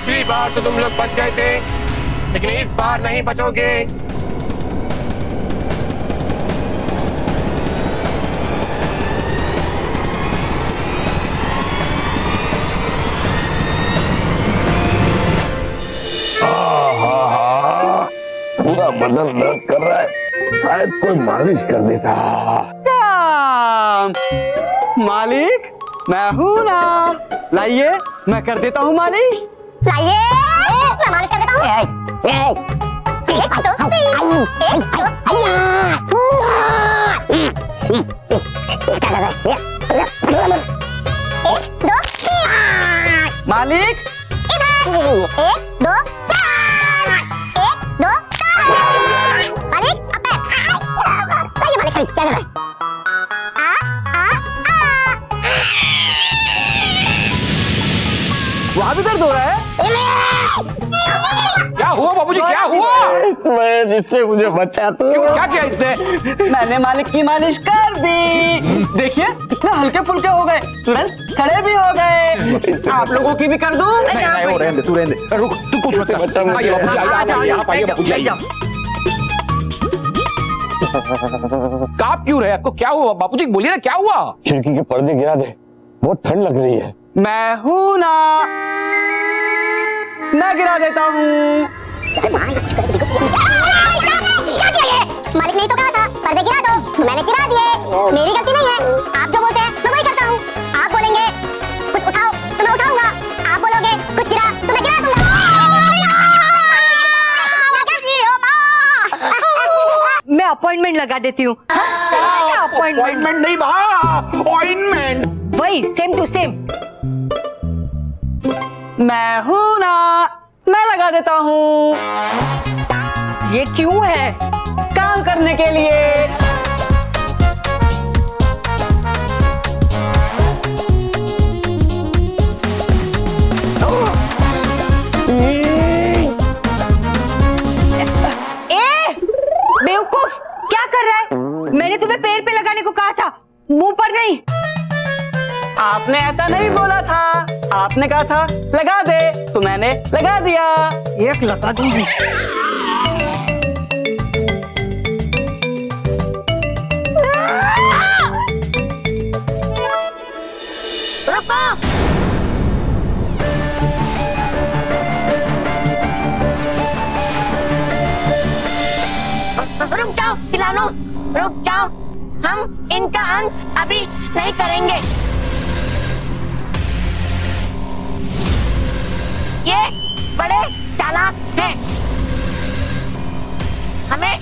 पिछली बार तो तुम लोग बच गए थे, लेकिन इस बार नहीं बचोगे। पूरा बदन दर्द कर रहा है, शायद कोई मालिश कर देता। मालिक मैं हूँ ना, लाइए मैं कर देता हूँ मालिश। लाइए मैं मालिश कर देता हूँ। मालिक एक दो मालिक मालिक क्या कर रहा है? वहाँ भी दर्द हो रहा है? क्या हुआ बाबूजी, क्या हुआ? इससे मुझे बचा तो। क्या किया इसने? मैंने मालिक की मालिश कर दी। देखिए कितने हल्के फुल्के हो गए, तुरंत खड़े भी हो गए। आप लोगों की भी कर दूं? नहीं, रहने दे, तू रहने दे। रुक, तू कुछ मत कर। आइए बाबूजी, आइए बाबूजी, आइए। कांप क्यों रहे? आपको क्या हुआ बाबूजी? बोलिए ना, क्या हुआ? खिड़की के पर्दे गिरा दे, बहुत ठंड लग रही है। मैं हूँ ना, मैं गिरा देता हूँ। क्या किया ये? मालिक ने तो कहा था पर्दे गिरा दो, मैंने गिरा दिए। मेरी गलती नहीं है, आप जो बोलते हैं मैं वही करता हूँ। आप बोलेंगे कुछ उठाओ तो मैं उठाऊंगा, आप बोलोगे कुछ गिरा तो मैं गिरा दूंगा। मैं अपॉइंटमेंट लगा देती हूँ। अपॉइंटमेंट नहीं बा, अपॉइंटमेंट। वही सेम टू सेम। मैं हूँ ना, मैं लगा देता हूँ। ये क्यों है? काम करने के लिए। बेवकूफ, क्या कर रहा है? मैंने तुम्हें पैर पे लगाने को कहा था, मुंह पर नहीं। आपने ऐसा नहीं बोला था, आपने कहा था लगा दे, तो मैंने लगा दिया। एक लगा दूंगी। रुक जाओ खिलानो, रुक जाओ, हम इनका अंत अभी नहीं करेंगे। ये बड़े चालाक हैं। हमें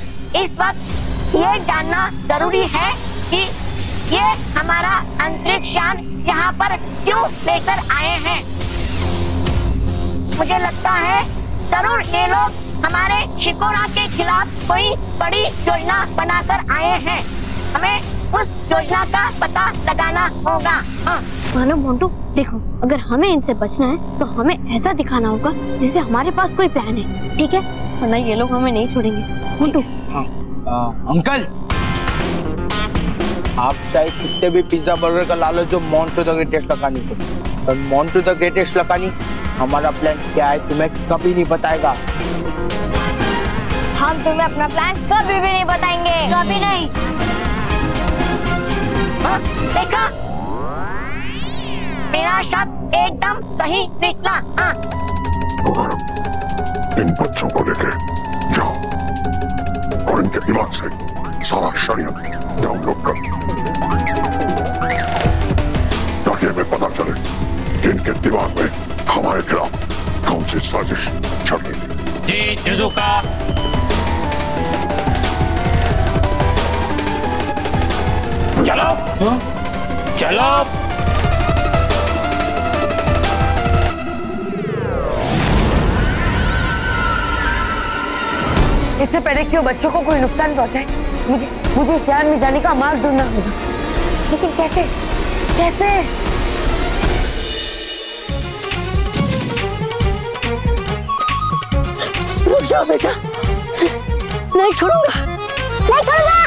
इस वक्त ये जानना जरूरी है कि ये हमारा अंतरिक्ष यान यहाँ पर क्यों लेकर आए हैं। मुझे लगता है जरूर ये लोग हमारे शिकोरा के खिलाफ कोई बड़ी योजना बनाकर आए हैं। हमें उस योजना का पता लगाना होगा। मानो मोंटू, देखो अगर हमें इनसे बचना है तो हमें ऐसा दिखाना होगा जिसे हमारे पास कोई प्लान है, ठीक है? वरना ये लोग हमें नहीं छोड़ेंगे। मोंटू। अंकल, आप चाहे कितने भी पिज्जा बर्गर का ला लो, जो मोंटू द ग्रेटेस्ट लकानी को, और मोंटू द ग्रेटेस्ट लकानी हमारा प्लान क्या है तुम्हें कभी नहीं बताएगा। हम तुम्हें अपना प्लान कभी भी नहीं बताएंगे, कभी नहीं। देखा, मेरा शक एकदम सही निकला। हाँ, इन बच्चों को लेके जाओ और इनके दिमाग से सारा षड्यंत्र डाउनलोड कर, ताकि हमें पता चले कि इनके दिमाग में हमारे खिलाफ कौन सी साजिश चल रही है। जी जुजुका। चलो चलो। इससे पहले कि वो बच्चों को कोई नुकसान पहुंचाए, मुझे इस यान में जाने का मार्ग ढूंढना होगा। लेकिन कैसे? कैसे? रुक जाओ बेटा, नहीं छोड़ूंगा, नहीं छोड़ूंगा।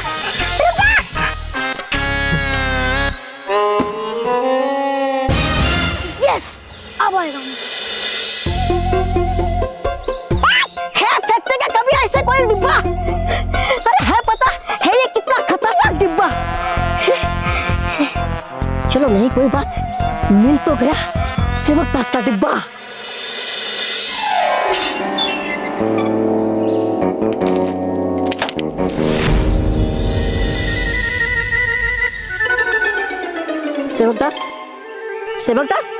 यस, अब आएगा मुझे। है कोई डिब्बा। अरे है पता है ये कितना खतरनाक डिब्बा। चलो नहीं कोई बात, मिल तो गया सेवकदास का डिब्बा। सेवकदास, सेवकदास,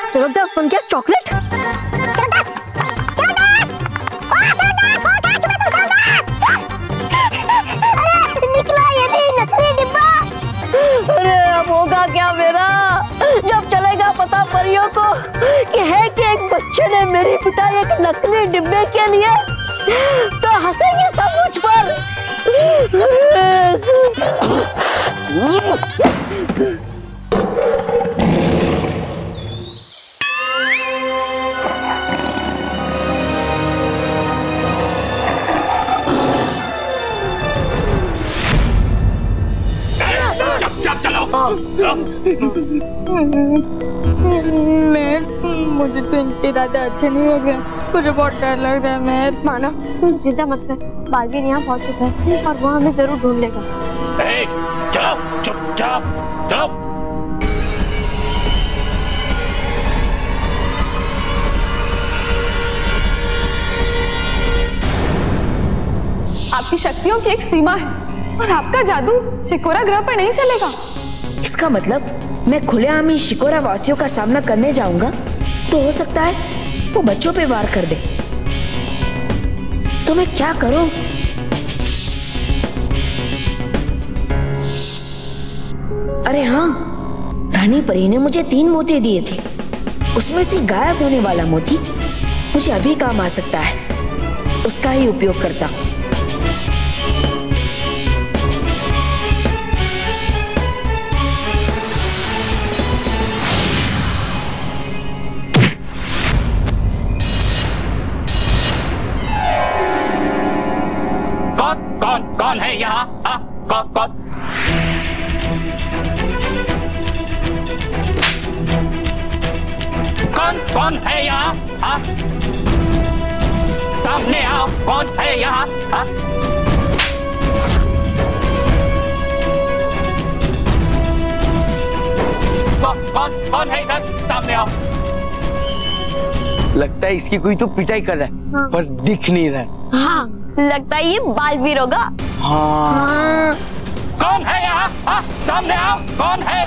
सेवकदास बन गया चॉकलेट। सेवकदास, सेवकदास, ओ सेवकदास, हो कहाँ छुपे तुम सेवकदास? अरे निकला ये भी नकली डिब्बा। अरे अब होगा क्या मेरा, जब चलेगा पता परियों को कि है कि एक बच्चे ने मेरी पिटाई एक नकली डिब्बे के लिए, तो हंसेंगे सब मुझ पर। मुझे तो इनके इरादे अच्छे नहीं लग रहे, मुझे बहुत डर लग रहा है। मैं मानो चिंता मत कर, बालवीर यहाँ पहुँच चुका है और वो हमें जरूर ढूंढ लेगा। चलो चुपचाप चलो। आपकी शक्तियों की एक सीमा है और आपका जादू शिकोरा ग्रह पर नहीं चलेगा। इसका मतलब मैं खुलेआम ही शिकोरा वासियों का सामना करने जाऊंगा तो हो सकता है वो बच्चों पे वार कर दे। तो मैं क्या करूं? अरे हाँ, रानी परी ने मुझे 3 मोती दिए थे, उसमें से गायब होने वाला मोती मुझे अभी काम आ सकता है, उसका ही उपयोग करता हूं। कौन है यहाँ? कौन कौन? कौन है यहाँ? सामने आओ, कौन है यहाँ? कौन है इधर? सामने आओ। लगता है इसकी कोई तो पिटाई कर रहा है, हाँ। पर दिख नहीं रहा है। हाँ, लगता है ये बालवीर होगा। हाँ। कौन है यहाँ? सामने आओ, कौन है?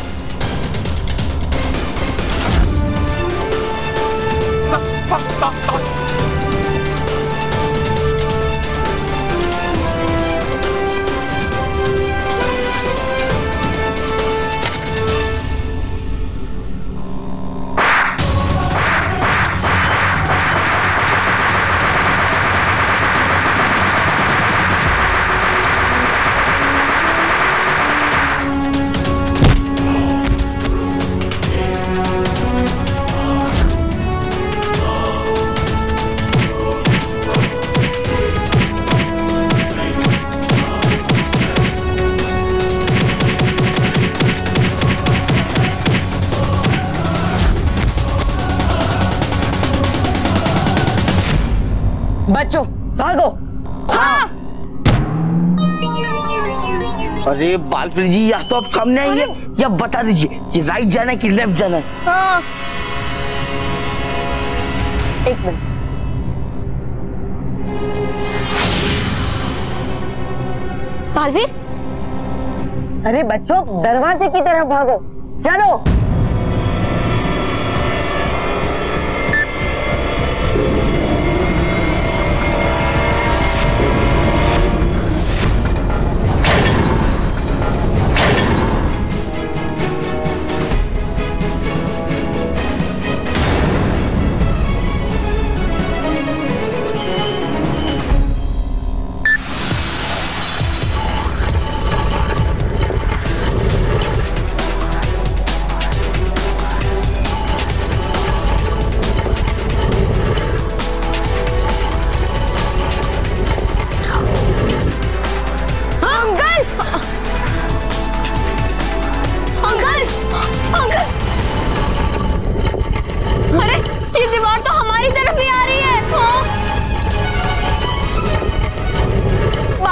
बच्चों भागो। हाँ। अरे बालवीर जी, या तो आप सामने आइए या बता दीजिए कि राइट जाना है कि लेफ्ट जाना है। हाँ। एक मिनट, बालवीर, अरे बच्चों दरवाजे की तरफ भागो, चलो।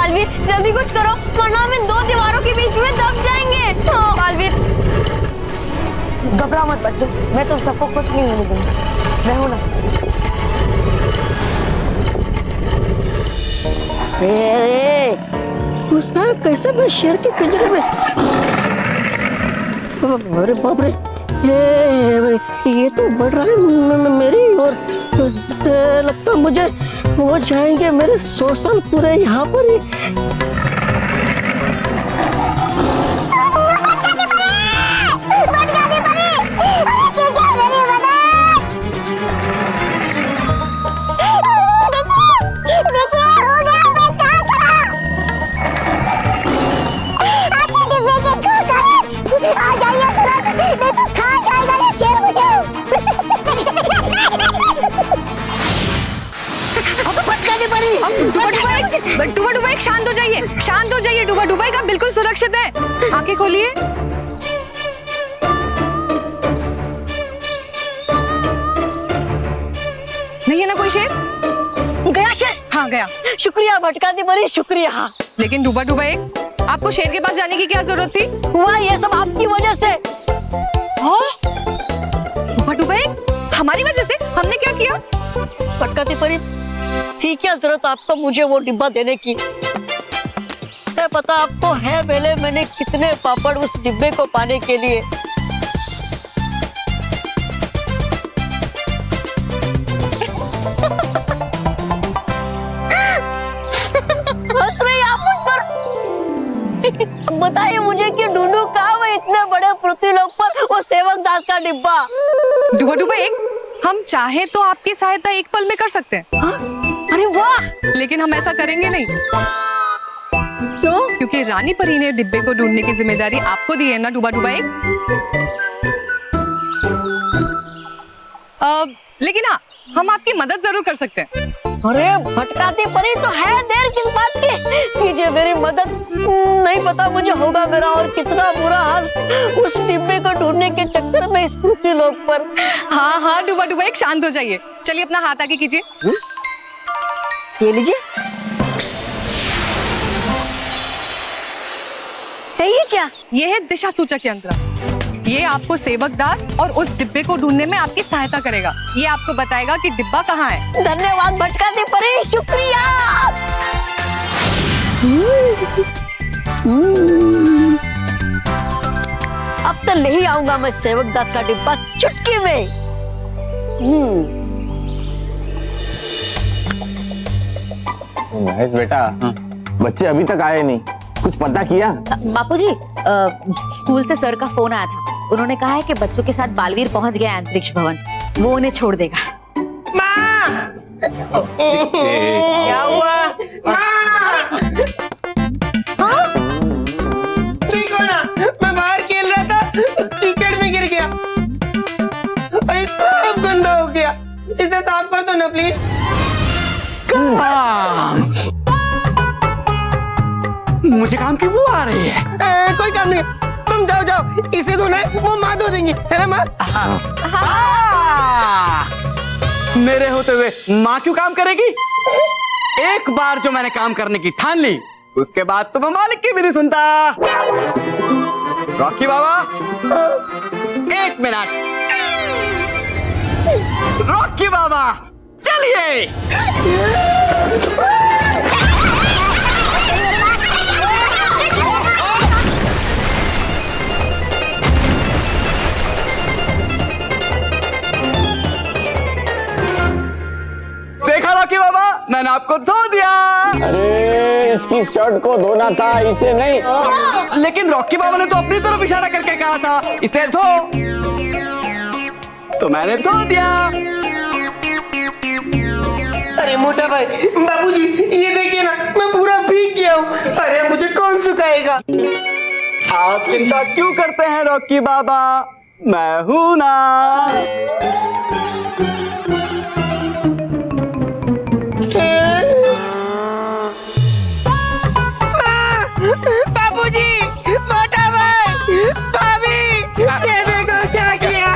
बालवीर जल्दी कुछ करो, वरना हम इन दो दीवारों के बीच में दब जाएंगे। बालवीर घबराओ मत बच्चों, मैं तुम सबको कुछ नहीं होने दूंगी, मैं हूं ना। उसका कैसे मैं शेर के पिंजरे में? अरे बाप रे, ये तो बढ़ रहा है मेरी ओर। लगता मुझे वो जाएंगे मेरे शोषण पूरे यहाँ पर ही। डुबा डुबा एक शांत हो जाइए, शांत हो जाइए। डुबा डुबा का बिल्कुल सुरक्षित है। आंखें खोलिए। नहीं है ना कोई शेर? गया शेर? हाँ गया। शुक्रिया भटकाती परी, शुक्रिया। लेकिन डुबा डुबा एक, आपको शेर के पास जाने की क्या जरूरत थी? हुआ ये सब आपकी वजह से। डुबा डुबा एक, हमारी वजह से? हमने क्या किया? भटकाती परी, थी क्या जरूरत आपको मुझे वो डिब्बा देने की? है पता आपको है पहले मैंने कितने पापड़ उस डिब्बे को पाने के लिए। हंस रही आप मुझ पर? बताइए मुझे कि ढूंढूं कहाँ मैं इतने बड़े पृथ्वीलोक पर वो सेवक दास का डिब्बा? डुबा डुबा एक, हम चाहे तो आपकी सहायता एक पल में कर सकते हैं। अरे वाह! लेकिन हम ऐसा करेंगे नहीं। क्यों? क्योंकि रानी परी ने डिब्बे को ढूंढने की जिम्मेदारी आपको दी है ना डुबा डुबा एक। लेकिन हाँ, हम आपकी मदद जरूर कर सकते हैं। अरे भटकाती परी, तो है देर किस बात की? कीजिए मेरी मदद। नहीं पता मुझे होगा मेरा और कितना बुरा हाल उस डिब्बे को ढूंढने के चक्कर में इस पृथ्वीलोक पर। हाँ हाँ डुबा डुबा एक, शांत हो जाइए। चलिए अपना हाथ आगे कीजिए। ये लीजिए। ये क्या? ये है दिशा सूचक यंत्र। ये आपको सेवक दास और उस डिब्बे को ढूंढने में आपकी सहायता करेगा। ये आपको बताएगा कि डिब्बा कहाँ है। धन्यवाद भटकाती परी, शुक्रिया। अब तो ले ही आऊंगा मैं सेवक दास का डिब्बा चुटकी में। महेश बेटा, बच्चे अभी तक आए नहीं, कुछ पता किया? बापूजी, स्कूल से सर का फोन आया था। उन्होंने कहा है कि बच्चों के साथ बालवीर पहुंच गया अंतरिक्ष भवन, वो उन्हें छोड़ देगा। क्या हुआ? देखो ना, मैं बाहर खेल रहा था, कीचड़ में गिर गया, सब गंदा हो गया। इसे साफ कर दो ना प्लीज। मुझे काम की वो आ रही है। कोई काम नहीं, तुम जाओ जाओ, इसे धोना है, वो माँ धो देंगी, है ना माँ? मेरे होते हुए माँ क्यों काम करेगी? एक बार जो मैंने काम करने की ठान ली, उसके बाद तो मैं मालिक की भी नहीं सुनता। रॉकी बाबा, एक मिनट। रॉकी बाबा, चलिए। देखा रॉकी बाबा, मैंने आपको धो दिया। अरे इसकी शर्ट को धोना था, इसे नहीं। लेकिन रॉकी बाबा ने तो अपनी तरफ इशारा करके कहा था इसे धो, तो मैंने धो दिया। अरे मोटा भाई, बाबूजी ये देखिए ना, मैं पूरा भीग गया हूँ। अरे मुझे कौन सुखाएगा? आप चिंता क्यों करते हैं रॉकी बाबा, मैं हूं ना। बाबूजी, मोटा भाई, भाभी, ये देखो क्या किया।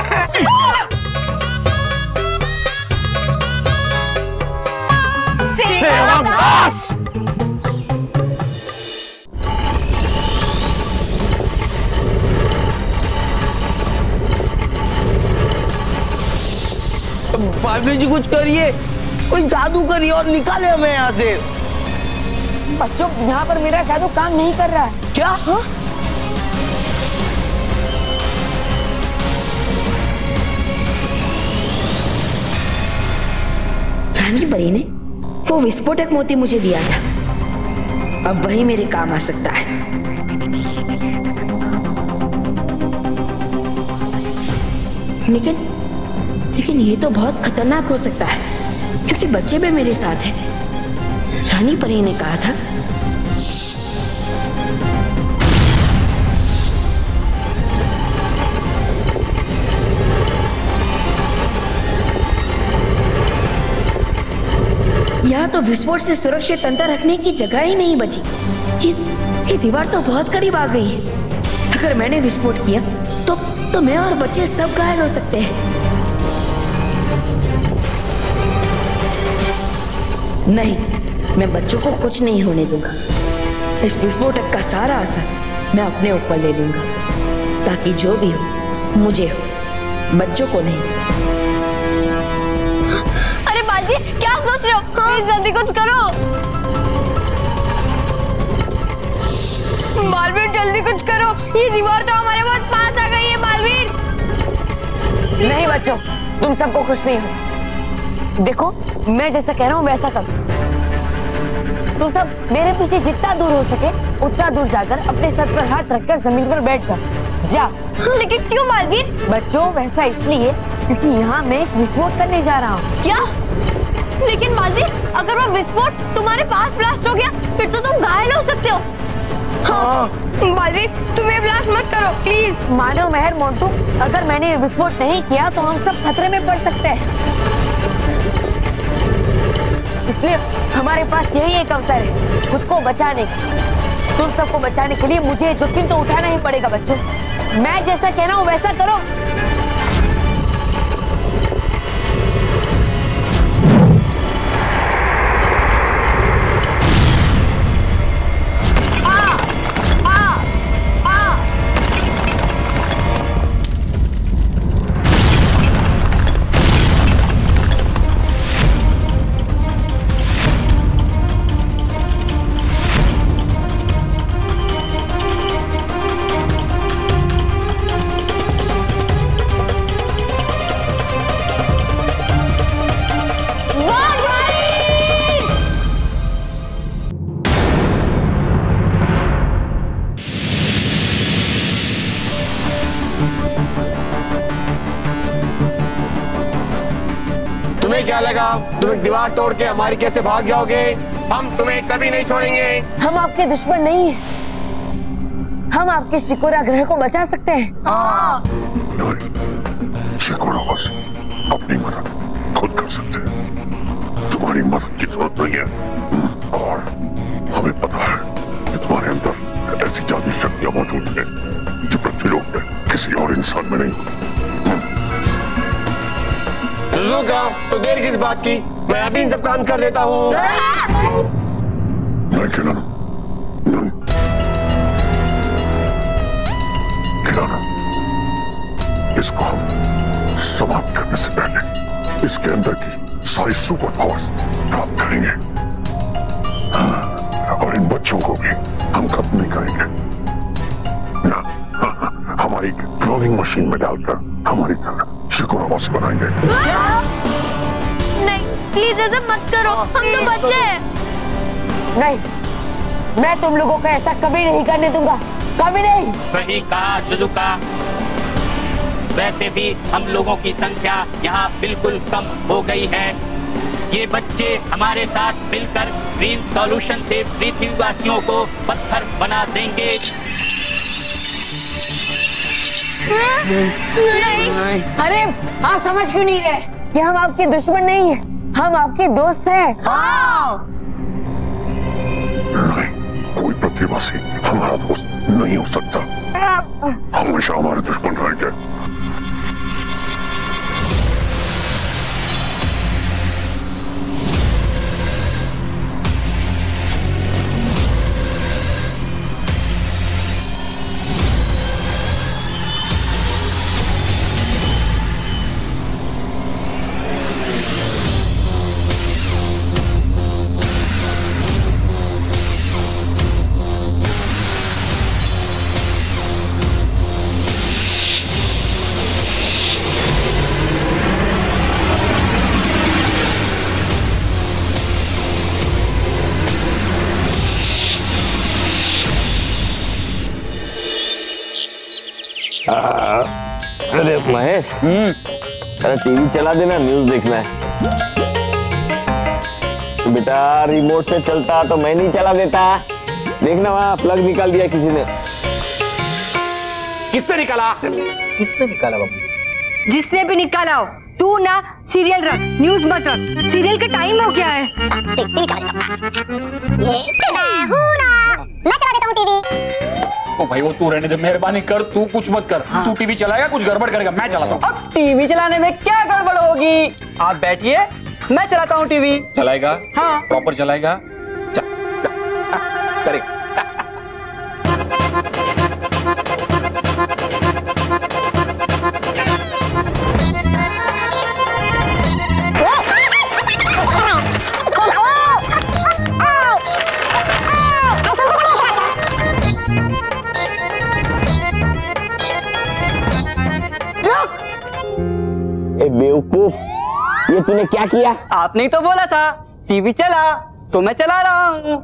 बालवीर जी कुछ करिए, कोई जादू करिए और निकाले हमें यहाँ से। बच्चों यहाँ पर मेरा जादू काम नहीं कर रहा है। क्या? रानी परी ने वो विस्फोटक मोती मुझे दिया था, अब वही मेरे काम आ सकता है। लेकिन ये तो बहुत खतरनाक हो सकता है, क्योंकि बच्चे भी मेरे साथ हैं। रानी परी ने कहा था यहाँ तो विस्फोट से सुरक्षित अंतर रखने की जगह ही नहीं बची। ये दीवार तो बहुत करीब आ गई है। अगर मैंने विस्फोट किया तो मैं और बच्चे सब घायल हो सकते हैं। नहीं, मैं बच्चों को कुछ नहीं होने दूंगा। इस विस्फोटक का सारा असर मैं अपने ऊपर ले लूंगा, ताकि जो भी हो मुझे हो, बच्चों को नहीं। अरे बाजी, क्या सोच रहे हो? प्लीज जल्दी कुछ करो। बालवीर जल्दी कुछ करो, ये दीवार तो हमारे बहुत पास आ गई है। बालवीर नहीं बच्चों, तुम सबको खुश नहीं हो। देखो, मैं जैसा कह रहा हूँ वैसा करो। तुम सब मेरे पीछे जितना दूर हो सके उतना दूर जाकर अपने सर पर हाथ रखकर जमीन पर बैठ जाओ। जा। लेकिन क्यों बालवीर? बच्चों वैसा इसलिए क्योंकि यहाँ मैं एक विस्फोट करने जा रहा हूँ। क्या? लेकिन बालवीर, अगर वो विस्फोट तुम्हारे पास ब्लास्ट हो गया फिर तो तुम घायल हो सकते हो। हाँ। बालवीर, तुम्हें ब्लास्ट मत करो प्लीज। मानो मेहर मोंटू, अगर मैंने ये विस्फोट नहीं किया तो हम सब खतरे में पड़ सकते हैं। इसलिए हमारे पास यही एक अवसर है खुद को बचाने का। तुम सबको बचाने के लिए मुझे जोखिम तो उठाना ही पड़ेगा बच्चों। मैं जैसा कह रहा हूँ वैसा करो। तुम्हें क्या लगा तुम एक दीवार तोड़ के हमारी कैसे भाग जाओगे? हम तुम्हें कभी नहीं छोड़ेंगे। हम आपके दुश्मन नहीं हैं। हम आपके शिकोरा ग्रह को बचा सकते हैं। नहीं, शिकोरा बस अपनी मदद खुद कर सकते हैं। तुम्हारी मदद की जरूरत नहीं है। और हमें पता है कि तुम्हारे अंदर ऐसी जादुई शक्तियां मौजूद हैं जो पृथ्वीलोक में किसी और इंसान में नहीं होती। सुजुका, तो देर किस बात की? मैं अभी इन सब काम कर देता हूँ। नहीं किराना, नहीं किराना, इसको हम समाप्त करने से पहले इसके अंदर की सारी सुपर पावर्स प्राप्त करेंगे। और इन बच्चों को भी हम खत्म नहीं करेंगे ना। हमारी क्लोनिंग मशीन में डालकर हमारी तरह शिकोरावासी बनाएंगे। नहीं, प्लीज ऐसा मत करो, हम तो बच्चे हैं। नहीं, मैं तुम लोगों को ऐसा कभी नहीं करने दूंगा, कभी नहीं। सही कहा सुजुका। वैसे भी हम लोगों की संख्या यहाँ बिल्कुल कम हो गई है। ये बच्चे हमारे साथ मिलकर ग्रीन सॉल्यूशन से पृथ्वीवासियों को पत्थर बना देंगे। नहीं। अरे आप समझ क्यों नहीं रहे कि हम आपके दुश्मन नहीं हैं, हम आपके दोस्त हैं। नहीं, कोई पृथ्वीवासी हमारा दोस्त नहीं हो सकता। हमेशा हमारे दुश्मन रहेंगे। अरे महेश, अरे टीवी चला देना, न्यूज देखना है। बेटा रिमोट से चलता तो मैं नहीं चला देता। देखना वहाँ प्लग निकाल दिया किसी ने। किसने निकाला? किसने निकाला बाबू? जिसने भी निकाला हो, तू ना सीरियल रख, न्यूज मत रख। सीरियल का टाइम हो गया है। टीवी चला मैं हूं ना, मैं चला देता हूँ टीवी। ओ भाई वो तू रहने दे, मेहरबानी कर, तू कुछ मत कर। तू टीवी चलाएगा, कुछ गड़बड़ करेगा, मैं चलाता हूँ। अब टीवी चलाने में क्या गड़बड़ होगी? आप बैठिए, मैं चलाता हूँ टीवी। चलाएगा? हाँ। प्रॉपर चलाएगा? करेगा। बेवकूफ, ये तूने क्या किया? आपने ही तो बोला था टीवी चला, तो मैं चला रहा हूँ।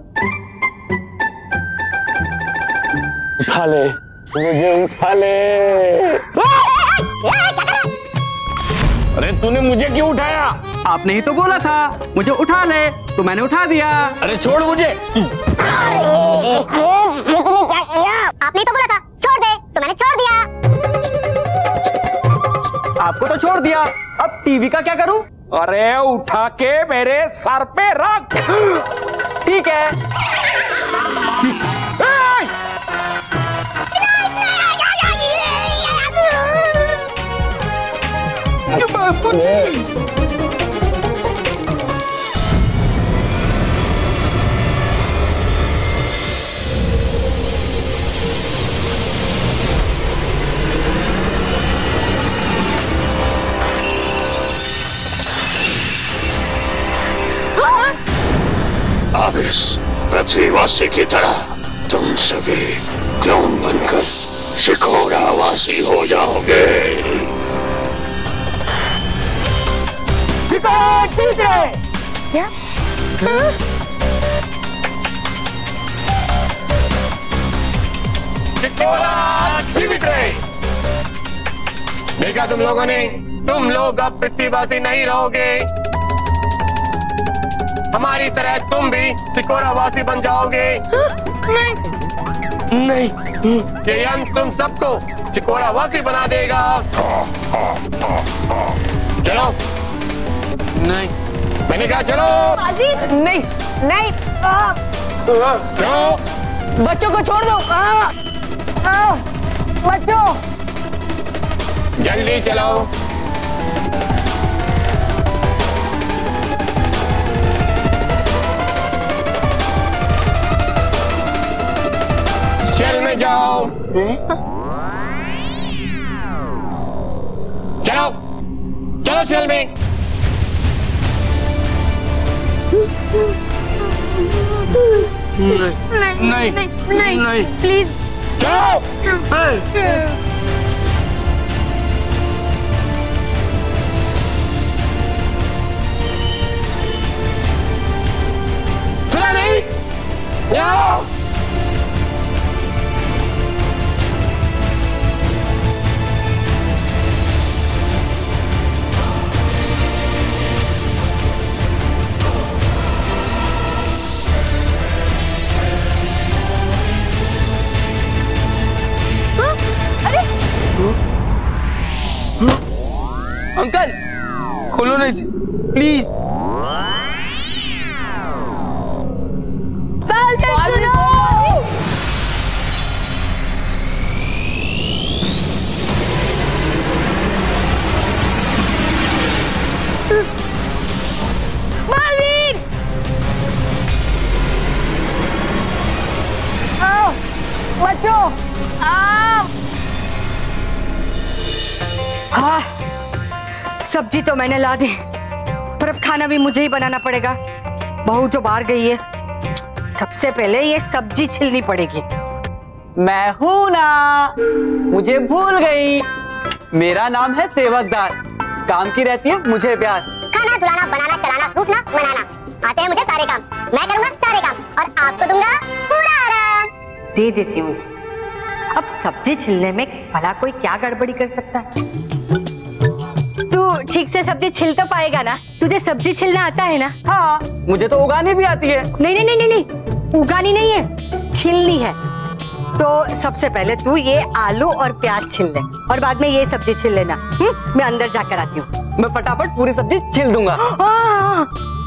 उठा ले मुझे, उठा ले। अरे तूने मुझे क्यों उठाया? आपने ही तो बोला था मुझे उठा ले, तो मैंने उठा दिया। अरे छोड़ मुझे। आपने तो बोला था छोड़ दे, तो मैंने छोड़ दिया। आपको तो छोड़ दिया, अब टीवी का क्या करूं? अरे उठा के मेरे सर पे रख। ठीक है। अब इस पृथ्वीवासी की तरह तुम सभी क्लोन बनकर शिकोरावासी हो जाओगे। क्या? देखा तुम लोगों ने, तुम लोग अब पृथ्वीवासी नहीं रहोगे। हमारी तरह तुम भी सिकोरावासी बन जाओगे। नहीं, ये यंत्र तुम सबको सिकोरावासी बना देगा। चलो। नहीं, मैंने कहा चलो। नहीं नहीं, चलो। बच्चों को छोड़ दो। बच्चों, जल्दी चलो। सेल में जाओ। चलो चलो सेल में। नहीं नहीं नहीं, प्लीज चलो। सुना नहीं? जाओ। अंकल खोलो नहीं, प्लीज। बालवीर, बच्चों, हाँ, सब्जी तो मैंने ला दी, पर अब खाना भी मुझे ही बनाना पड़ेगा। बहू जो बाहर गई है, सबसे पहले ये सब्जी छिलनी पड़ेगी। मैं हूं ना, मुझे भूल गई। मेरा नाम है सेवकदार, काम की रहती है मुझे प्यास। खाना, धुलाना, बनाना, चलाना, रूठना, मनाना, आते हैं मुझे सारे काम। मैं करूंगा सारे काम और आपको दूंगा पूरा आराम। दे देती हूँ इसे। अब सब्जी छिलने में भला कोई क्या गड़बड़ी कर सकता है? तू ठीक से सब्जी छिल तो पाएगा ना? तुझे सब्जी छिलना आता है ना? हाँ, मुझे तो उगानी भी आती है। नहीं नहीं नहीं नहीं नहीं, उगानी नहीं है, छिलनी है। तो सबसे पहले तू ये आलू और प्याज छिल ले और बाद में ये सब्जी छिल लेना। मैं अंदर जाकर आती हूँ। मैं फटाफट पूरी सब्जी छिल दूंगा।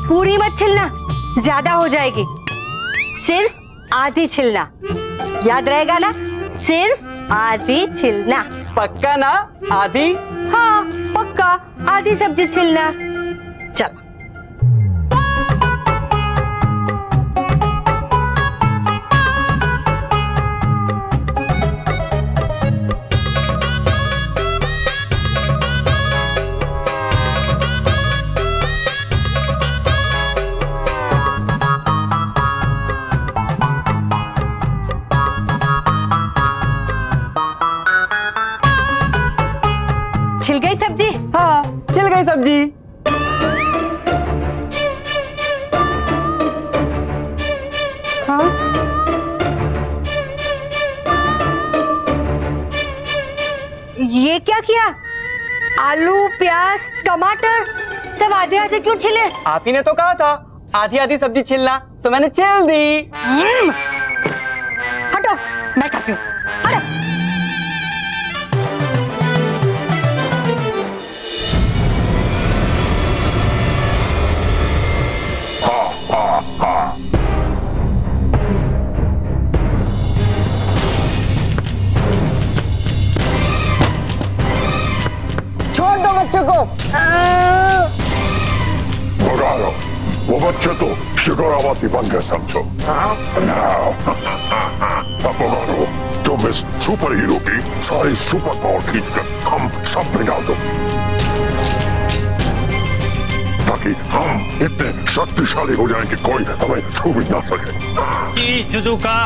पूरी मत छिलना, ज्यादा हो जाएगी। सिर्फ आधी छिलना, याद रहेगा ना? सिर्फ आधी छिलना। पक्का ना? आधी? हाँ पक्का, आधी सब्जी छिलना। चल। छिल गई सब्जी? हाँ, छिल गई सब्जी। हाँ? ये क्या किया? आलू, प्याज, टमाटर सब आधे आधे क्यों छिले? आप ही ने तो कहा था आधी आधी सब्जी छिलना, तो मैंने छिल दी। हटो, मैं करती हूँ। हटो। छोड़ दो बच्चों को। भगा लो, वो बच्चे तो शिकारावासी बन गए समझो। अब भगा लो, तुम इस सुपर हीरो की सारी सुपर पावर खींचकर हम सब में डाल दो, ताकि हम इतने शक्तिशाली हो जाएं कि कोई हमें छू भी ना सके। जी जुजुका।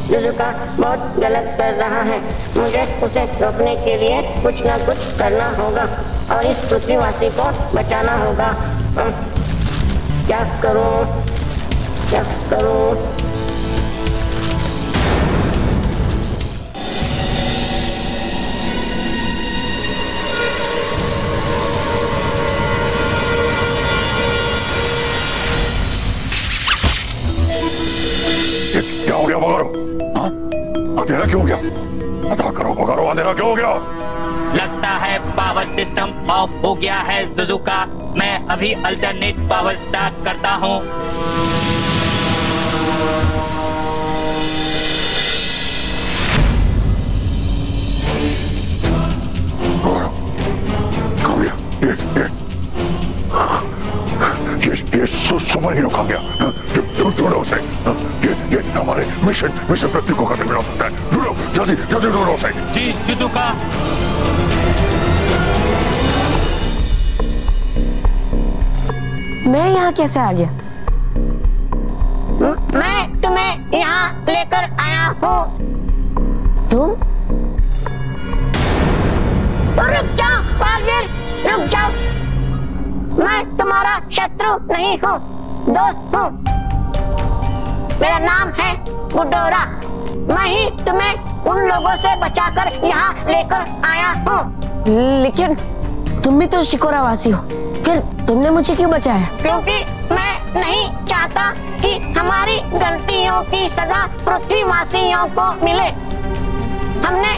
जुजुका बहुत गलत कर रहा है। मुझे उसे रोकने के लिए कुछ न कुछ करना होगा और इस पृथ्वीवासी को बचाना होगा। क्या करूं? क्या करूं? क्या हो गया भगारो? अंधेरा क्यों हो गया? पता करो भगारो, अंधेरा क्यों हो गया? लगता है पावर सिस्टम ऑफ हो गया है जुजुका। मैं अभी अल्टरनेट पावर स्टार्ट करता हूँ। ये सुपर हीरो खा गया। ढूंढो उसे। ये हमारे मिशन पृथ्वी को खतरे में ला सकता है। ढूंढो, जल्दी जल्दी ढूंढो उसे। जी जुजुका। मैं यहाँ कैसे आ गया? मैं तुम्हें यहाँ लेकर आया हूँ। तुम? रुक जाओ बालवीर, रुक जाओ। मैं तुम्हारा शत्रु नहीं हूँ, दोस्त हूँ। मेरा नाम है गुडोरा। मैं ही तुम्हें उन लोगों से बचाकर यहाँ लेकर आया हूँ। लेकिन तुम भी तो शिकोरावासी हो, फिर तुमने मुझे क्यों बचाया? क्योंकि मैं नहीं चाहता कि हमारी गलतियों की सजा पृथ्वीवासियों को मिले। हमने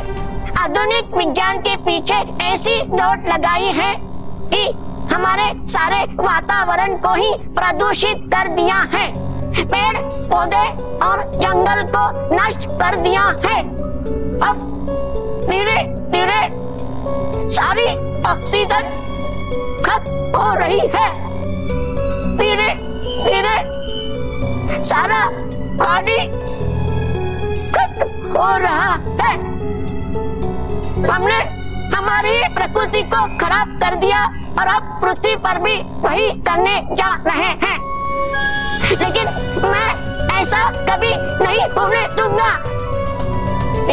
आधुनिक विज्ञान के पीछे ऐसी दौड़ लगाई है कि हमारे सारे वातावरण को ही प्रदूषित कर दिया है, पेड़ पौधे और जंगल को नष्ट कर दिया है। अब धीरे धीरे सारी ऑक्सीजन खत्म हो रही है। धीरे धीरे सारा पानी खत्म हो रहा है। हमने हमारी प्रकृति को खराब कर दिया और अब पृथ्वी पर भी वही करने जा रहे हैं। लेकिन मैं ऐसा कभी नहीं होने दूंगा।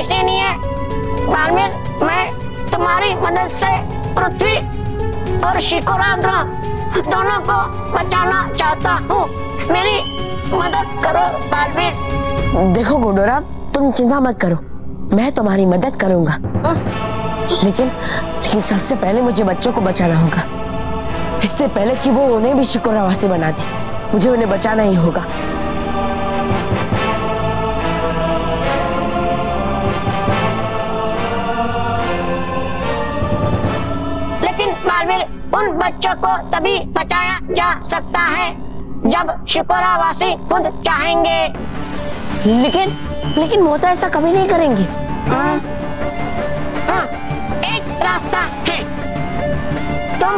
इसीलिए बालवीर, मैं तुम्हारी मदद से पृथ्वी और शिकोरा ग्रह दोनों को बचाना चाहता हूँ। मेरी मदद करो बालवीर। देखो गुडोरा, तुम चिंता मत करो, मैं तुम्हारी मदद करूंगा। लेकिन सबसे पहले मुझे बच्चों को बचाना होगा। इससे पहले कि वो उन्हें भी शिकोरावासी बना दे, मुझे उन्हें बचाना ही होगा। लेकिन बालवीर, उन बच्चों को तभी बचाया जा सकता है जब शिकोरावासी खुद चाहेंगे। लेकिन वो तो ऐसा कभी नहीं करेंगे। एक रास्ता है। तुम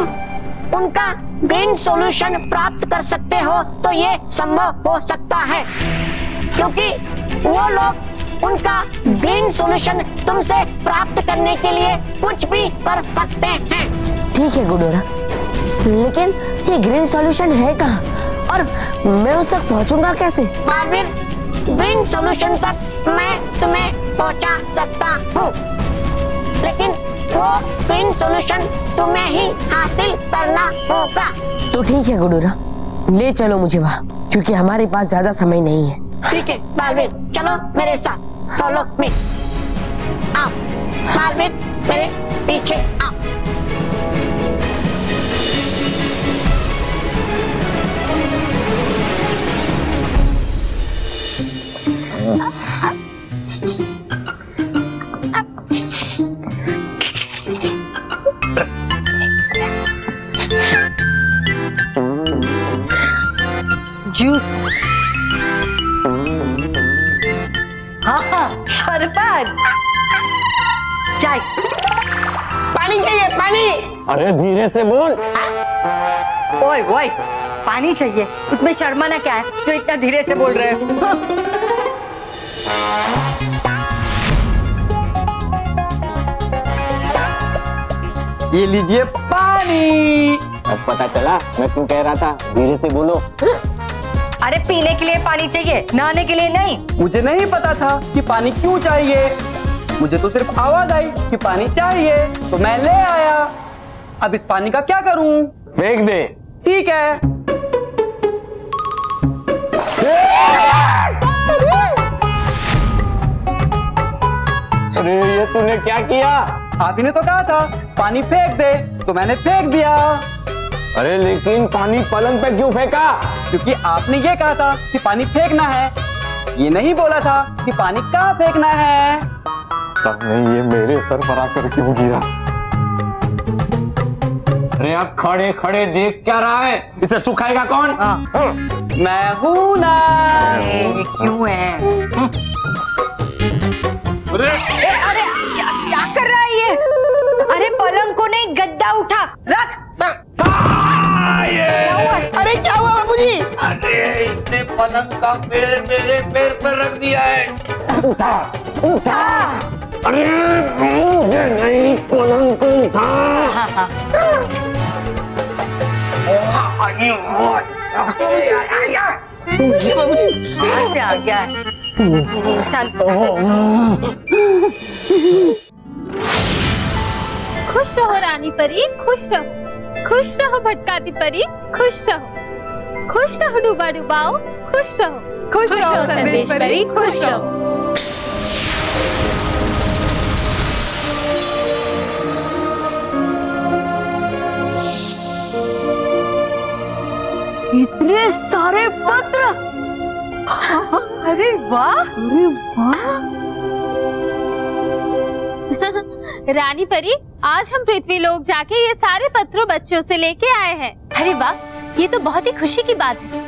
उनका ग्रीन सॉल्यूशन प्राप्त कर सकते हो तो ये संभव हो सकता है, क्योंकि वो लोग उनका ग्रीन सॉल्यूशन तुमसे प्राप्त करने के लिए कुछ भी कर सकते हैं। ठीक है गुडोरा, लेकिन ये ग्रीन सॉल्यूशन है कहाँ और मैं उस तक पहुँचूंगा कैसे? बालवीर, ग्रीन सॉल्यूशन तक मैं तुम्हें पहुंचा सकता हूँ, लेकिन वो ग्रीन सॉल्यूशन तुम्हें ही हासिल करना होगा। तो ठीक है गुडोरा, ले चलो मुझे वहाँ, क्योंकि हमारे पास ज्यादा समय नहीं है। ठीक है बालवीर, चलो मेरे साथ, फॉलो मी। आओ बालवीर, मेरे पीछे आओ। जूस। हाँ, शरबत। चाय। पानी चाहिए, पानी। अरे धीरे से बोल। ओए ओए, पानी चाहिए, उसमें शर्माना क्या है जो इतना धीरे से बोल रहे हो? ये लीजिए पानी। अब पता चला मैं क्यों कह रहा था धीरे से बोलो। अरे पीने के लिए पानी चाहिए, नहाने के लिए नहीं। मुझे नहीं पता था कि पानी क्यों चाहिए, मुझे तो सिर्फ आवाज आई कि पानी चाहिए तो मैं ले आया। अब इस पानी का क्या करूं? फेंक दे। ठीक है। अरे ये तूने क्या किया? आप ही ने तो कहा था पानी फेंक दे, तो मैंने फेंक दिया। अरे लेकिन पानी पलंग पे क्यों फेंका? क्योंकि आपने ये कहा था कि पानी फेंकना है, ये नहीं बोला था कि पानी कहाँ फेंकना है। नहीं, ये मेरे सर पर आकर क्यों गिरा? अरे आप खड़े खड़े देख क्या रहा है? इसे सुखाएगा कौन? मैं हूं ना। क्यों है? अरे क्या कर रहा है ये? अरे पलंग को नहीं, गद्दा उठा रख। अरे क्या हुआ बाबूजी? अरे इसने पलंग का पैर मेरे पैर पर रख दिया है। उठा उठा। अरे मुझे नहीं, पलंग को उठा। कहाँ से आ गया है? खुश रहो रानी परी, खुश रहो, खुश रहो भटकाती परी, खुश रहो, खुश रहो डूबा डूबाओ, खुश रहो, खुश रहो संदेश परी, खुश रहो। इतने सारे पत्र। अरे वाह, अरे वाह। रानी परी, आज हम पृथ्वी लोक जाके ये सारे पत्रों बच्चों से लेके आए हैं। अरे वाह, ये तो बहुत ही खुशी की बात है।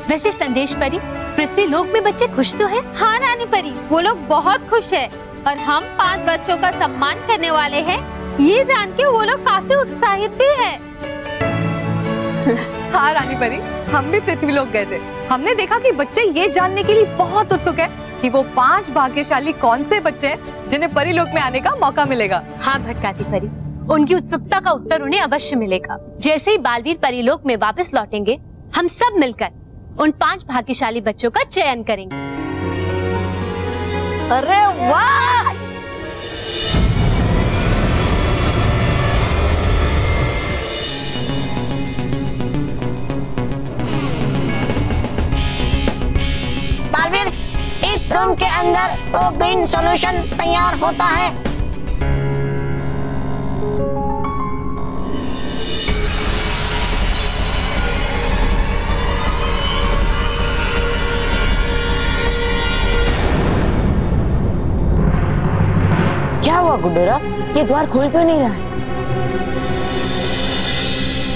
वैसे संदेश परी, पृथ्वी लोक में बच्चे खुश तो हैं? हाँ रानी परी, वो लोग बहुत खुश है और हम 5 बच्चों का सम्मान करने वाले हैं। ये जान के वो लोग काफी उत्साहित भी है। हाँ रानी परी, हम भी पृथ्वी लोक गए थे। हमने देखा कि बच्चे ये जानने के लिए बहुत उत्सुक है कि वो 5 भाग्यशाली कौन से बच्चे हैं जिन्हें परीलोक में आने का मौका मिलेगा। हाँ भटकाती परी, उनकी उत्सुकता का उत्तर उन्हें अवश्य मिलेगा। जैसे ही बालवीर परीलोक में वापस लौटेंगे, हम सब मिलकर उन 5 भाग्यशाली बच्चों का चयन करेंगे। अरे वाह! बालवीर, इस रूम के अंदर वो ग्रीन सॉल्यूशन तैयार होता है। क्या हुआ गुड्डोरा, ये द्वार खुल क्यों नहीं रहा है?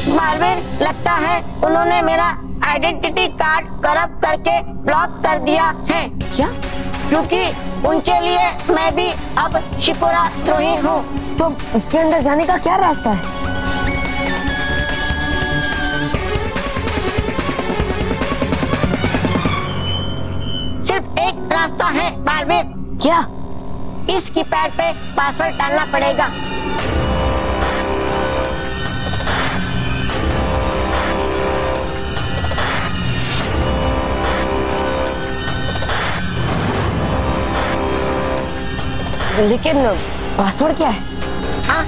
बालवीर, लगता है उन्होंने मेरा आइडेंटिटी कार्ड करप्ट करके ब्लॉक कर दिया है। क्या? क्योंकि उनके लिए मैं भी अब शिपुरा द्रोही हूँ। तो इसके अंदर जाने का क्या रास्ता है? सिर्फ एक रास्ता है बालवीर। क्या? इस कीपैड पे पासवर्ड डालना पड़ेगा। लेकिन पासवर्ड क्या है? हाँ,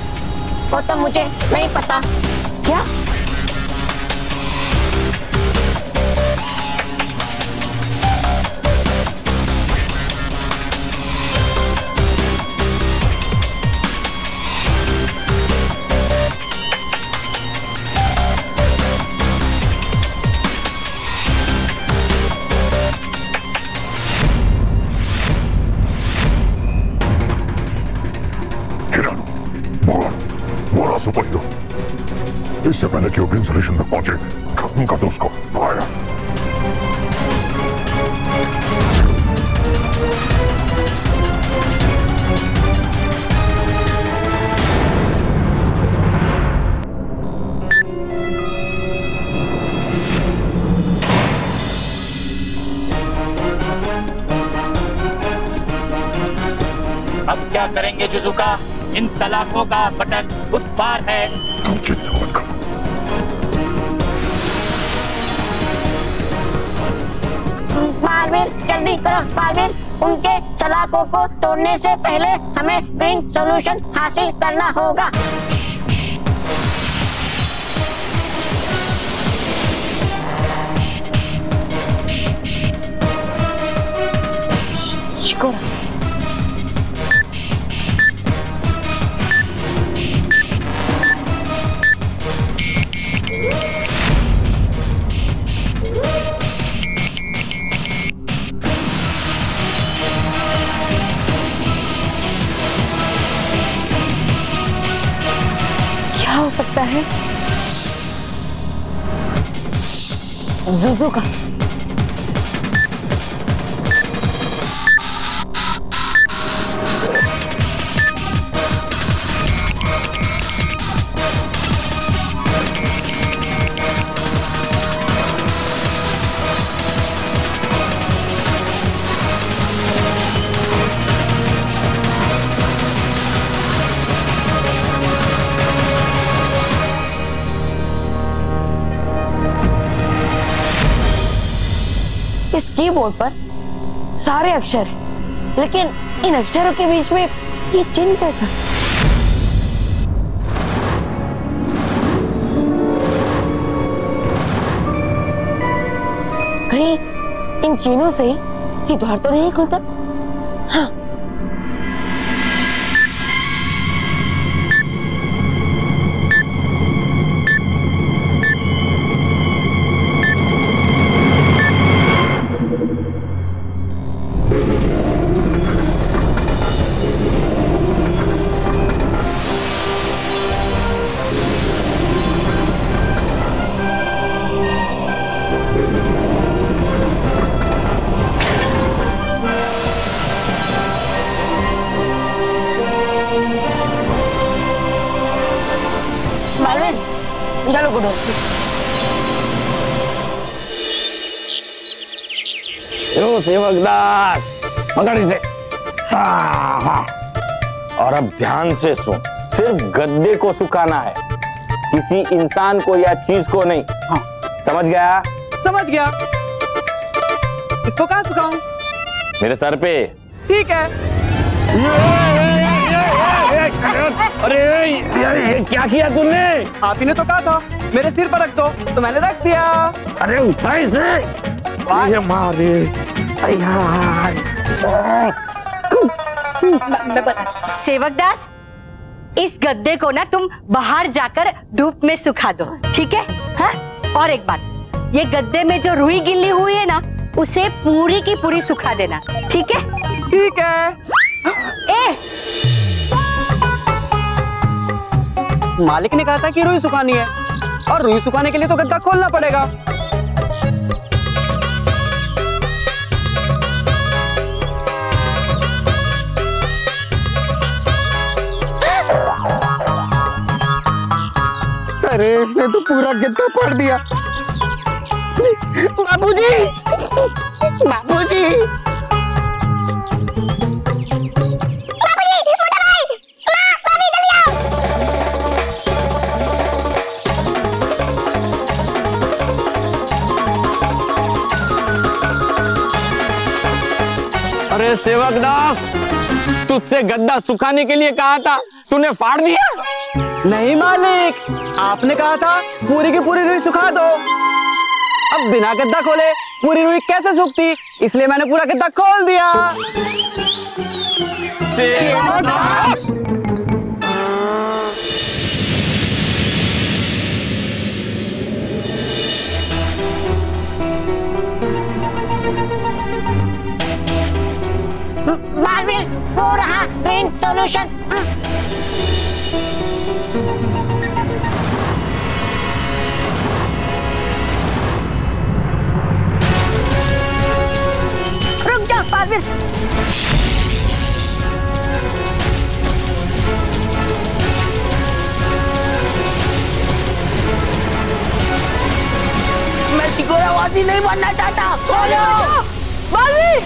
वो तो मुझे नहीं पता। क्या? सुपर हीरो, इससे पहले कि वो ग्रीन सॉल्यूशन तक पहुंचे, खत्म कर दो उसको। फायर! अब क्या करेंगे जुजुका? इन सलाखों का बटन उस पार है। तुम चिंता मत करो। बालवीर, जल्दी करो बालवीर, उनके सलाखों को तोड़ने से पहले हमें ग्रीन सॉल्यूशन हासिल करना होगा। शिकोरा, क्या हो सकता है? जुजुका। इस कीबोर्ड पर सारे अक्षर हैं, लेकिन इन अक्षरों के बीच में ये चिन्ह कैसा? कहीं इन चिन्हों से ये द्वार तो नहीं खुलता? हाँ, चलो गुडो। सेवकदार, पकड़ इसे। हाँ। और अब ध्यान से सुन, सिर्फ गद्दे को सुखाना है, किसी इंसान को या चीज को नहीं। हाँ। समझ गया? समझ गया। इसको कहाँ सुखाऊं? मेरे सर पे। ठीक है। अरे ये क्या किया तूने? आप ही ने तो कहा था मेरे सिर पर रख दो, तो मैंने रख दिया। अरे उठा इसे। ये मारे। अरे यार। सेवक दास, इस गद्दे को ना तुम बाहर जाकर धूप में सुखा दो, ठीक है? हाँ? और एक बात, ये गद्दे में जो रुई गिल्ली हुई है ना, उसे पूरी की पूरी सुखा देना, ठीक है? ठीक है। ए! मालिक ने कहा था कि रुई सुखानी है, और रुई सुखाने के लिए तो गद्दा खोलना पड़ेगा। अरे इसने तो पूरा गद्दा फाड़ दिया। बाबूजी, बाबूजी, अरे सेवक दास, तुझसे गद्दा सुखाने के लिए कहा था, तूने फाड़ दिया? नहीं मालिक, आपने कहा था पूरी की पूरी रुई सुखा दो। अब बिना गद्दा खोले पूरी रुई कैसे सूखती, इसलिए मैंने पूरा गद्दा खोल दिया। बालवीर, वो रहा ग्रीन सॉल्यूशन। रुक जा बालवीर। मैं टिकोरावासी नहीं बनना चाहता। बालवीर,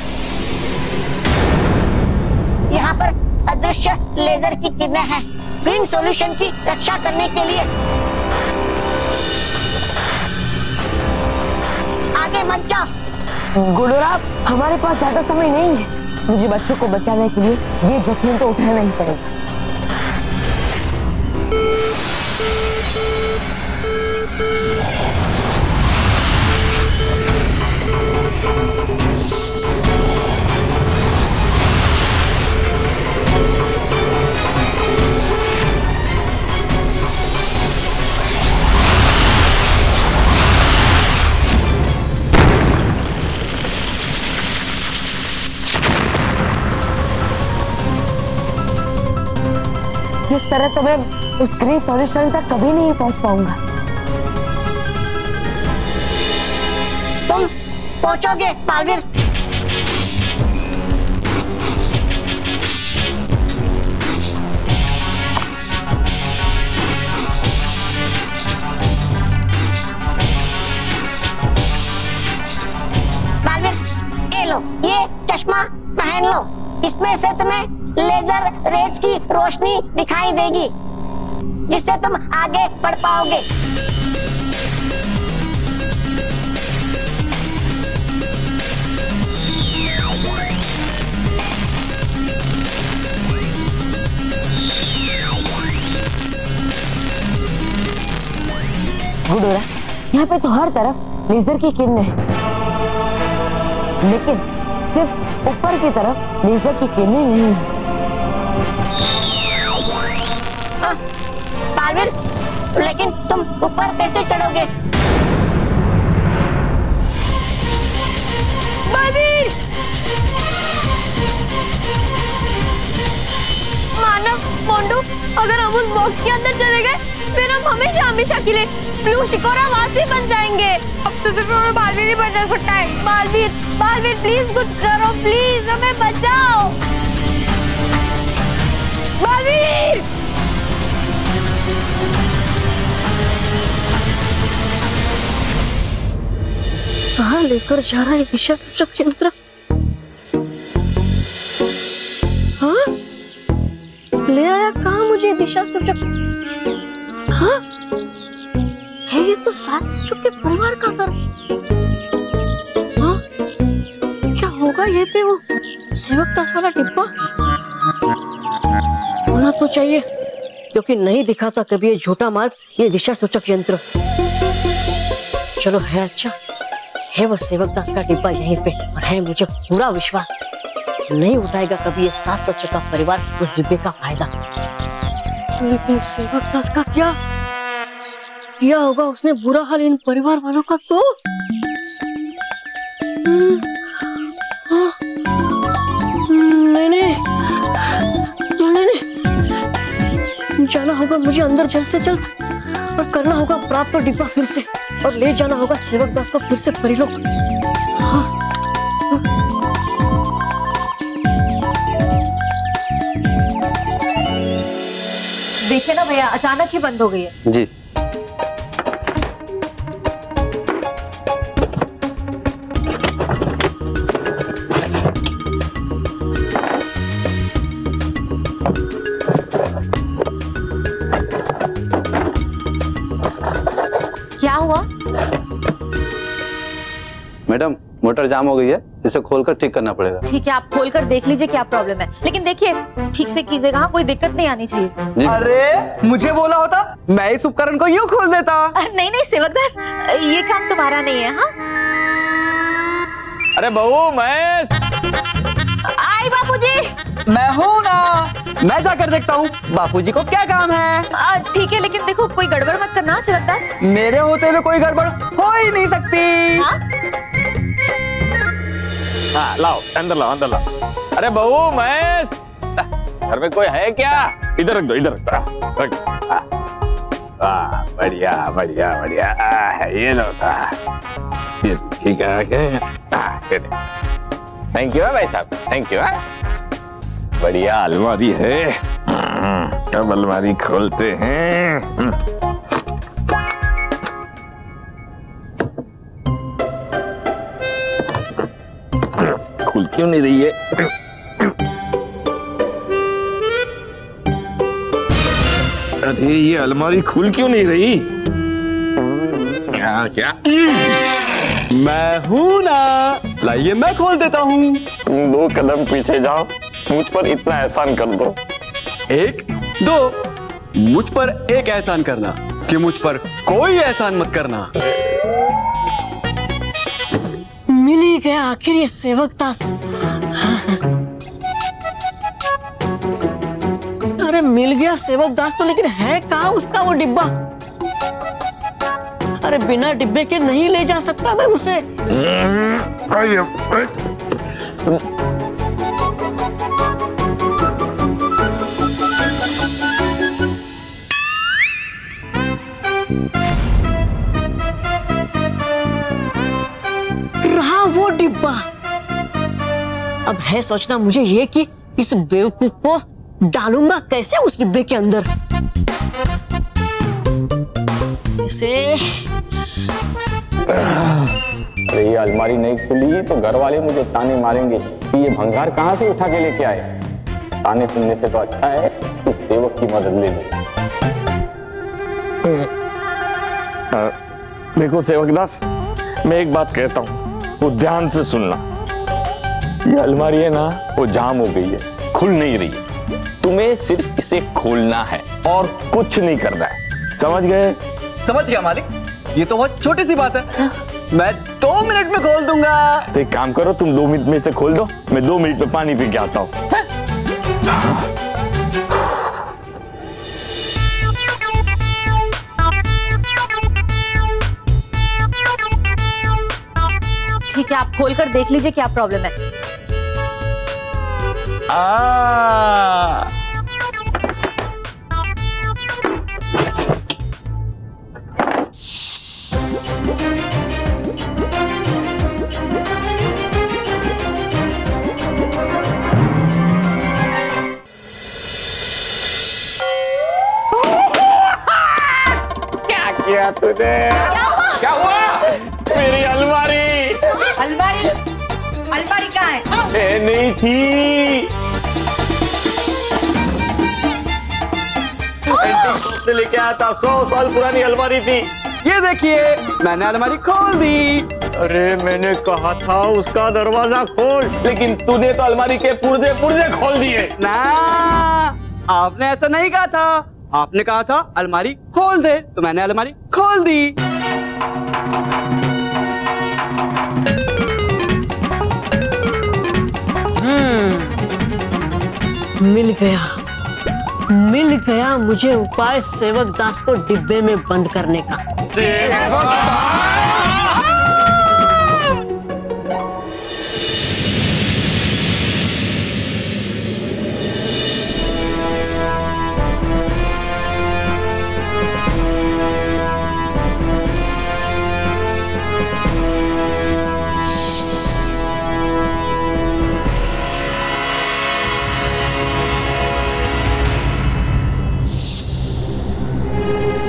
यहाँ पर अदृश्य लेजर की किरणें हैं, ग्रीन सॉल्यूशन की रक्षा करने के लिए। आगे मत जाओ। गुडोराव, हमारे पास ज्यादा समय नहीं है। मुझे बच्चों को बचाने के लिए ये जोखिम तो उठाना ही पड़ेगा। इस तरह तो मैं उस ग्रीन सॉल्यूशन तक कभी नहीं पहुंच पाऊंगा। तुम पहुंचोगे बालवीर। बालवीर, ये लो, ये चश्मा पहन लो, इसमें से तुम्हें लेजर रेज की रोशनी दिखाई देगी, जिससे तुम आगे बढ़ पाओगे। गुडोरा, यहाँ पे तो हर तरफ लेजर की किरणें हैं, लेकिन सिर्फ ऊपर की तरफ लेजर की किरणें नहीं है। बालवीर, लेकिन तुम ऊपर कैसे चढ़ोगे? बालवीर! मानव, मोंडू, अगर हम उस बॉक्स के अंदर चले गए, फिर हम हमेशा हमेशा के लिए ब्लू शिकोरावासी बन जाएंगे। अब तो सिर्फ हमें बालवीर ही बचा सकता है। बालवीर, बालवीर, प्लीज कुछ करो, प्लीज हमें बचाओ। बालवीर! कहाँ लेकर जा रहा है विषय सूचक यंत्र? हाँ? ले आया कहाँ मुझे दिशा सूचक? हाँ? है ये तो सास सूचक के परिवार का घर। हाँ? क्या होगा ये पे वो सेवकदास वाला डिब्बा? होना तो चाहिए, क्योंकि नहीं दिखा था कभी ये झूठा मार्ग, ये दिशा सूचक यंत्र। चलो है अच्छा, है वो सेवकदास का डिब्बा यहीं पे, और है मुझे पूरा विश्वास नहीं उठाएगा कभी ये सास सूचक का परिवार उस डिब्बे का फायदा। लेकिन सेवकदास का क्या किया होगा उसने बुरा हाल इन परिवार वालों का तो? नहीं, जाना होगा मुझे अंदर जल्द से जल्द, और करना होगा प्राप्त डिब्बा फिर से, और ले जाना होगा सेवकदास को फिर से परिलोक। देखिए ना भैया, अचानक ही बंद हो गई है। जी क्या हुआ? मैडम, मोटर जाम हो गई है, इसे खोलकर ठीक करना पड़ेगा। ठीक है, आप खोल कर देख लीजिए क्या प्रॉब्लम है, लेकिन देखिए ठीक से कीजिएगा, हाँ, कोई दिक्कत नहीं आनी चाहिए। अरे मुझे बोला होता, मैं इस उपकरण को यूं खोल देता। नहीं नहीं सेवकदास, ये काम तुम्हारा नहीं है। हाँ अरे बहू मैं आई बापूजी। मैं हूं ना, मैं जाकर देखता हूँ बापूजी को क्या काम है। ठीक है, लेकिन देखो कोई गड़बड़ मत करना सेवकदास। मेरे होते हुए कोई गड़बड़ हो ही नहीं सकती। हाँ लाओ, अंदर लाओ, अंदर लाओ। अरे बहू मैं घर में कोई है क्या? इधर रख दो, इधर रख दो। बढ़िया बढ़िया बढ़िया, ये लो, ये ठीक है। थैंक यू भाई साहब, थैंक यू। बढ़िया अलमारी है, अब अलमारी खोलते हैं। खुल क्यों नहीं रही है? अरे ये अलमारी खुल क्यों नहीं रही? क्या? मैं हूं ना, लाइए मैं खोल देता हूँ। तुम 2 कदम पीछे जाओ, मुझ पर इतना एहसान कर दो। 1 2, मुझ पर एक एहसान करना कि मुझ पर कोई एहसान मत करना। मिल ही गया आखिर ये सेवकदास। अरे मिल गया सेवकदास तो, लेकिन है कहाँ उसका वो डिब्बा? अरे बिना डिब्बे के नहीं ले जा सकता मैं उसे। रहा वो डिब्बा। अब है सोचना मुझे ये कि इस बेवकूफ को डालूंगा कैसे उस डिब्बे के अंदर। इसे अरे ये अलमारी नहीं खुली तो घर वाले मुझे ताने मारेंगे कि ये भंगार कहाँ से उठा के लेके आए। ताने सुनने से तो अच्छा है कि सेवक की मदद ले लो। देखो सेवकदास, मैं एक बात कहता हूँ, वो ध्यान से सुनना। ये अलमारी है ना, वो जाम हो गई है, खुल नहीं रही है। तुम्हें सिर्फ इसे खोलना है और कुछ नहीं करना है, समझ गए? समझ गया मालिक, ये तो बहुत छोटी सी बात है, मैं 2 मिनट में खोल दूंगा। तो एक काम करो, तुम 2 मिनट में इसे खोल दो, मैं 2 मिनट में पानी पी के आता हूँ। ठीक है, आप खोल कर देख लीजिए क्या प्रॉब्लम है। क्या किया तूने? क्या हुआ? मेरी अलमारी अलमारी कहाँ है? नहीं थी। से लेके आया था, 100 साल पुरानी अलमारी थी। ये देखिए मैंने अलमारी खोल दी। अरे मैंने कहा था उसका दरवाजा खोल, लेकिन तूने तो अलमारी के पुर्जे पुर्जे खोल दिए। ना, आपने ऐसा नहीं कहा था। आपने कहा था अलमारी खोल दे, तो मैंने अलमारी खोल दी। मिल गया मुझे उपाय सेवक दास को डिब्बे में बंद करने का।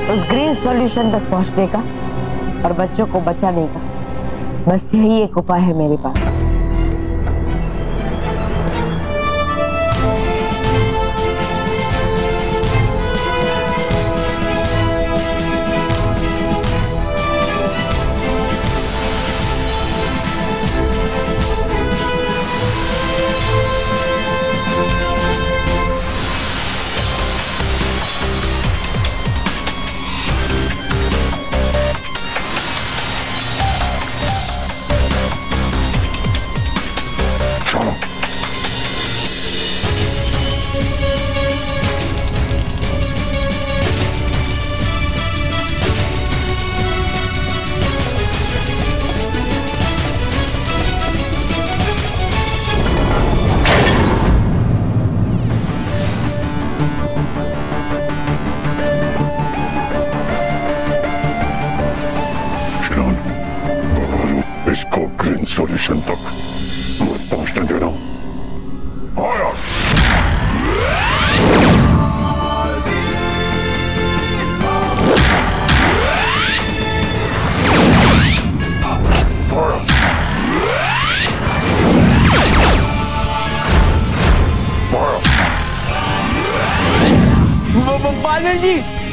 उस ग्रीन सॉल्यूशन तक पहुंचने का और बच्चों को बचाने का बस यही एक उपाय है मेरे पास। इसको ग्रीन सॉल्यूशन तक पहुंचने दे रहा हूं।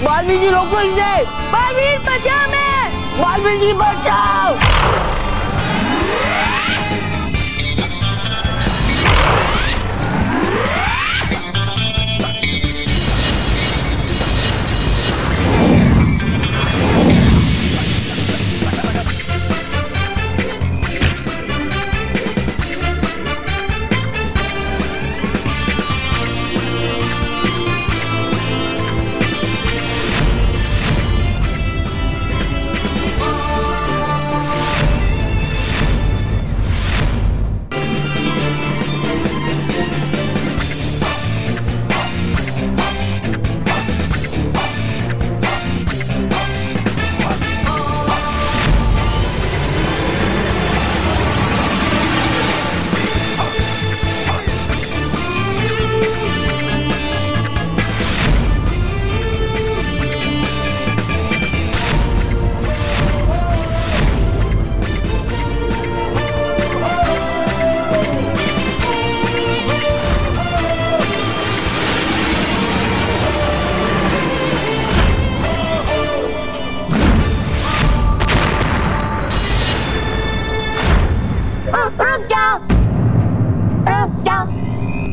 बालवीर जी रोको इसे। बालवीर बचाओ, मैं बालवीर जी बचाओ।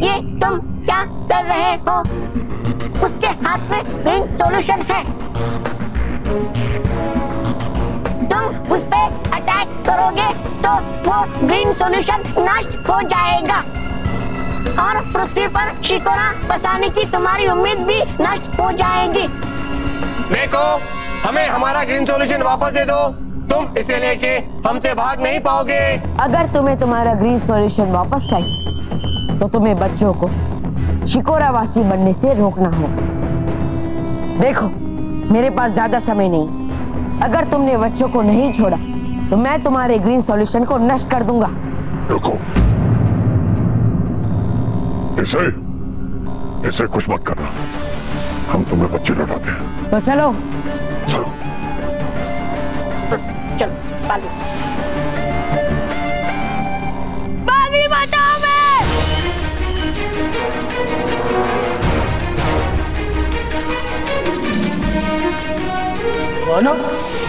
ये तुम क्या कर रहे हो? उसके हाथ में ग्रीन सॉल्यूशन है। तुम उस पे अटैक करोगे तो वो ग्रीन सॉल्यूशन नष्ट हो जाएगा और पृथ्वी पर शिकोरा बसाने की तुम्हारी उम्मीद भी नष्ट हो जाएगी। देखो, हमें हमारा ग्रीन सॉल्यूशन वापस दे दो। तुम इसे लेके हमसे भाग नहीं पाओगे। अगर तुम्हें तुम्हारा ग्रीन सॉल्यूशन वापस चाहिए तो तुम्हें बच्चों को शिकोरावासी बनने से रोकना होगा। देखो, मेरे पास ज्यादा समय नहीं। अगर तुमने बच्चों को नहीं छोड़ा तो मैं तुम्हारे ग्रीन सॉल्यूशन को नष्ट कर दूंगा। रुको, इसे कुछ मत करना। हम तुम्हें बच्चे लौटाते हैं। तो चलो चलो बालू। बालवीर बचाओ, मैं अनु